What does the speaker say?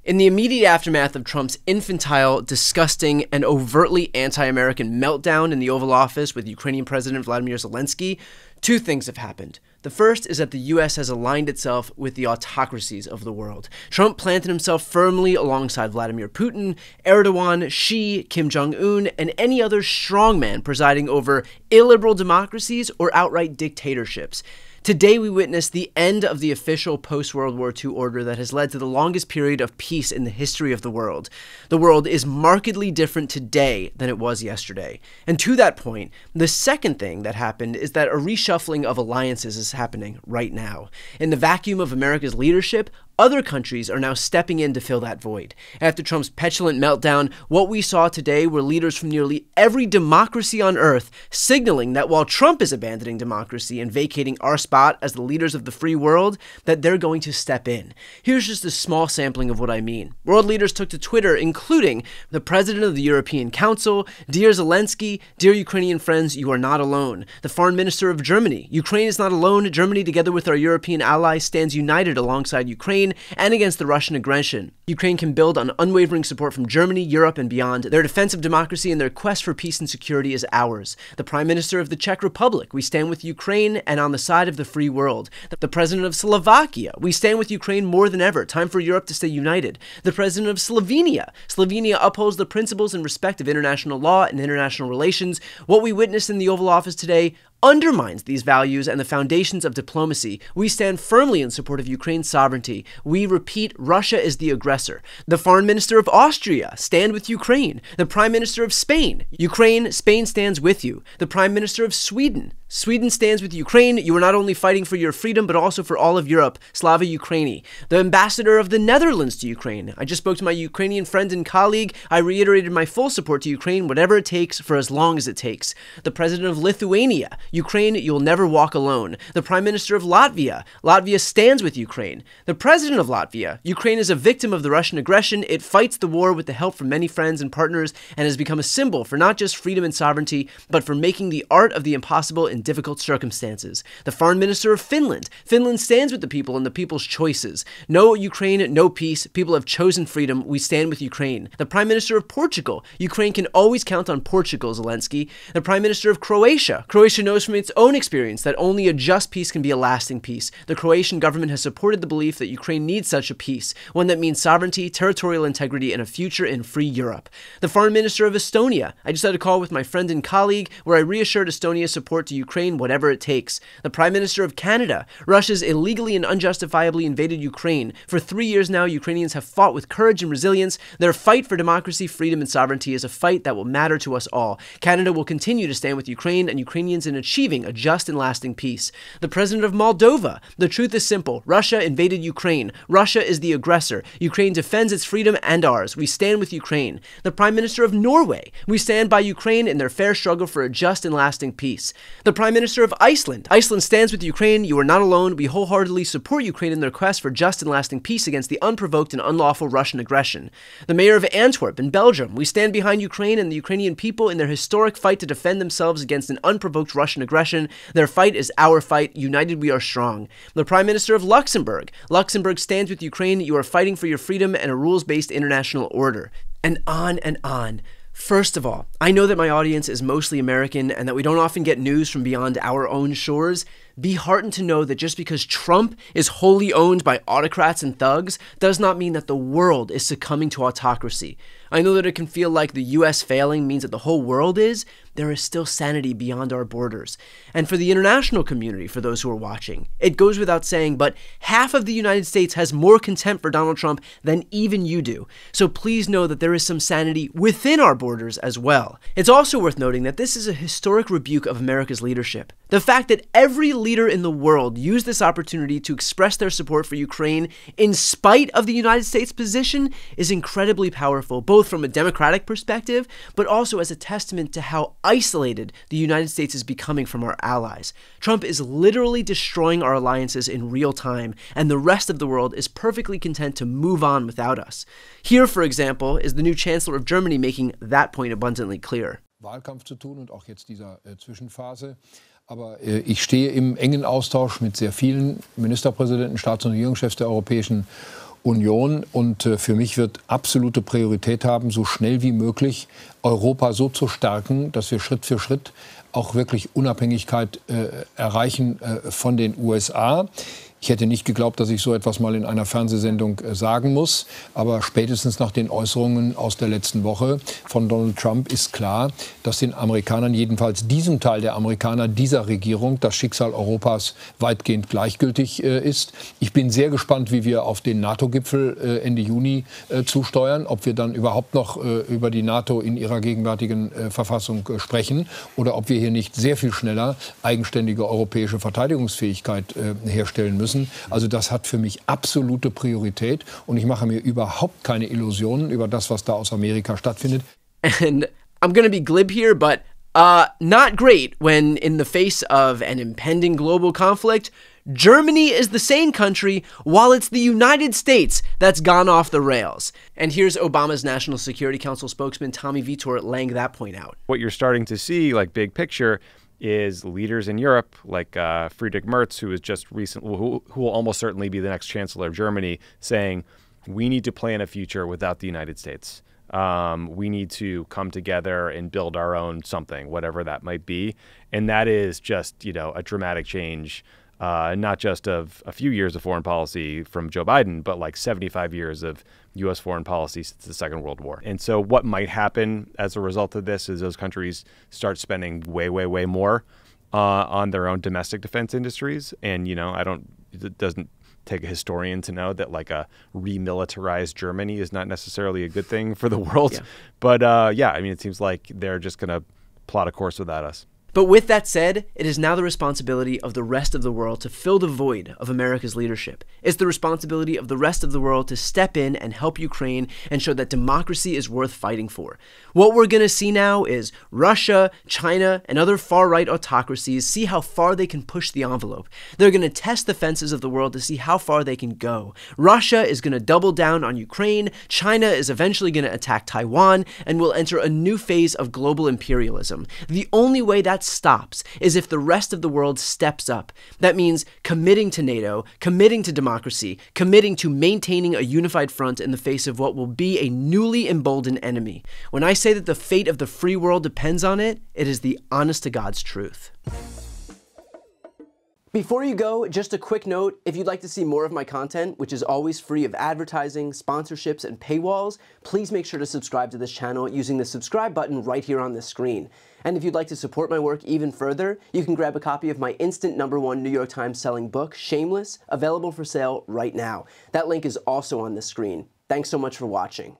In the immediate aftermath of Trump's infantile, disgusting, and overtly anti-American meltdown in the Oval Office with Ukrainian President Vladimir Zelensky, two things have happened. The first is that the U.S. has aligned itself with the autocracies of the world. Trump planted himself firmly alongside Vladimir Putin, Erdogan, Xi, Kim Jong-un, and any other strongman presiding over illiberal democracies or outright dictatorships. Today, we witness the end of the official post-World War II order that has led to the longest period of peace in the history of the world. The world is markedly different today than it was yesterday. And to that point, the second thing that happened is that a reshuffling of alliances is happening right now. In the vacuum of America's leadership, other countries are now stepping in to fill that void. After Trump's petulant meltdown, what we saw today were leaders from nearly every democracy on earth signaling that while Trump is abandoning democracy and vacating our spot as the leaders of the free world, that they're going to step in. Here's just a small sampling of what I mean. World leaders took to Twitter, including the president of the European Council, "Dear Zelensky, dear Ukrainian friends, you are not alone." The foreign minister of Germany, "Ukraine is not alone. Germany, together with our European allies, stands united alongside Ukraine and against the Russian aggression. Ukraine can build on unwavering support from Germany, Europe, and beyond. Their defense of democracy and their quest for peace and security is ours." The Prime Minister of the Czech Republic, "We stand with Ukraine and on the side of the free world." The President of Slovakia, "We stand with Ukraine more than ever. Time for Europe to stay united." The President of Slovenia, "Slovenia upholds the principles and respect of international law and international relations." What we witnessed in the Oval Office today undermines these values and the foundations of diplomacy. We stand firmly in support of Ukraine's sovereignty. We repeat, Russia is the aggressor. The Foreign Minister of Austria, "Stand with Ukraine." The Prime Minister of Spain, "Ukraine, Spain stands with you." The Prime Minister of Sweden, "Sweden stands with Ukraine. You are not only fighting for your freedom, but also for all of Europe. Slava Ukraini." The Ambassador of the Netherlands to Ukraine, "I just spoke to my Ukrainian friend and colleague. I reiterated my full support to Ukraine, whatever it takes, for as long as it takes." The President of Lithuania, "Ukraine, you'll never walk alone." The Prime Minister of Latvia, "Latvia stands with Ukraine." The President of Latvia, "Ukraine is a victim of the Russian aggression. It fights the war with the help from many friends and partners and has become a symbol for not just freedom and sovereignty, but for making the art of the impossible in difficult circumstances." The Foreign Minister of Finland, "Finland stands with the people and the people's choices. No Ukraine, no peace. People have chosen freedom. We stand with Ukraine." The Prime Minister of Portugal, "Ukraine can always count on Portugal, Zelensky." The Prime Minister of Croatia, "Croatia knows from its own experience that only a just peace can be a lasting peace. The Croatian government has supported the belief that Ukraine needs such a peace, one that means sovereignty, territorial integrity, and a future in free Europe." The Foreign Minister of Estonia, "I just had a call with my friend and colleague where I reassured Estonia's support to Ukraine, whatever it takes." The Prime Minister of Canada, "Russia's illegally and unjustifiably invaded Ukraine. For 3 years now, Ukrainians have fought with courage and resilience. Their fight for democracy, freedom, and sovereignty is a fight that will matter to us all. Canada will continue to stand with Ukraine and Ukrainians in achieving a just and lasting peace." The President of Moldova, "The truth is simple. Russia invaded Ukraine. Russia is the aggressor. Ukraine defends its freedom and ours. We stand with Ukraine." The Prime Minister of Norway, "We stand by Ukraine in their fair struggle for a just and lasting peace." The Prime Minister of Iceland, "Iceland stands with Ukraine. You are not alone. We wholeheartedly support Ukraine in their quest for just and lasting peace against the unprovoked and unlawful Russian aggression." The Mayor of Antwerp in Belgium, "We stand behind Ukraine and the Ukrainian people in their historic fight to defend themselves against an unprovoked Russian aggression. Their fight is our fight. United we are strong." The Prime Minister of Luxembourg, "Luxembourg stands with Ukraine. You are fighting for your freedom and a rules-based international order." And on and on. First of all, I know that my audience is mostly American and that we don't often get news from beyond our own shores. Be heartened to know that just because Trump is wholly owned by autocrats and thugs does not mean that the world is succumbing to autocracy. I know that it can feel like the US failing means that the whole world is. There is still sanity beyond our borders. And for the international community, for those who are watching, it goes without saying, but half of the United States has more contempt for Donald Trump than even you do. So please know that there is some sanity within our borders as well. It's also worth noting that this is a historic rebuke of America's leadership. The fact that every leader in the world used this opportunity to express their support for Ukraine in spite of the United States' position is incredibly powerful, both from a democratic perspective, but also as a testament to how isolated the United States is becoming from our allies. Trump is literally destroying our alliances in real time, and the rest of the world is perfectly content to move on without us. Here, for example, is the new Chancellor of Germany making that point abundantly clear. Wahlkampf zu tun und auch jetzt dieser Zwischenphase. Aber ich stehe im engen Austausch mit sehr vielen Ministerpräsidenten, Staats- und Regierungschefs der Europäischen Union und für mich wird absolute Priorität haben, so schnell wie möglich Europa so zu stärken, dass wir Schritt für Schritt auch wirklich Unabhängigkeit erreichen von den USA. Ich hätte nicht geglaubt, dass ich so etwas mal in einer Fernsehsendung sagen muss. Aber spätestens nach den Äußerungen aus der letzten Woche von Donald Trump ist klar, dass den Amerikanern, jedenfalls diesem Teil der Amerikaner, dieser Regierung, das Schicksal Europas weitgehend gleichgültig ist. Ich bin sehr gespannt, wie wir auf den NATO-Gipfel Ende Juni zusteuern. Ob wir dann überhaupt noch über die NATO in ihrer gegenwärtigen Verfassung sprechen oder ob wir hier nicht sehr viel schneller eigenständige europäische Verteidigungsfähigkeit herstellen müssen. Also das hat für mich absolute Priorität und ich mache mir überhaupt keine Illusionen über das, was da aus Amerika stattfindet. And I'm gonna be glib here, but not great when in the face of an impending global conflict, Germany is the sane country while it's the United States that's gone off the rails. And here's Obama's National Security Council spokesman Tommy Vitor laying that point out. What you're starting to see, like big picture, is leaders in Europe, like Friedrich Merz, who is just recent, who will almost certainly be the next chancellor of Germany, saying we need to plan a future without the United States. We need to come together and build our own something, whatever that might be. And that is just, a dramatic change, not just of a few years of foreign policy from Joe Biden, but like 75 years of U.S. foreign policy since the Second World War. And so what might happen as a result of this is those countries start spending way, way, way more on their own domestic defense industries. And, it doesn't take a historian to know that like a remilitarized Germany is not necessarily a good thing for the world. Yeah. But it seems like they're just going to plot a course without us. But with that said, it is now the responsibility of the rest of the world to fill the void of America's leadership. It's the responsibility of the rest of the world to step in and help Ukraine and show that democracy is worth fighting for. What we're going to see now is Russia, China, and other far-right autocracies see how far they can push the envelope. They're going to test the fences of the world to see how far they can go. Russia is going to double down on Ukraine, China is eventually going to attack Taiwan, and will enter a new phase of global imperialism. The only way that stops is if the rest of the world steps up. That means committing to NATO, committing to democracy, committing to maintaining a unified front in the face of what will be a newly emboldened enemy. When I say that the fate of the free world depends on it, it is the honest to God's truth. Before you go, just a quick note, if you'd like to see more of my content, which is always free of advertising, sponsorships, and paywalls, please make sure to subscribe to this channel using the subscribe button right here on this screen. And if you'd like to support my work even further, you can grab a copy of my instant #1 New York Times selling book, Shameless, available for sale right now. That link is also on the screen. Thanks so much for watching.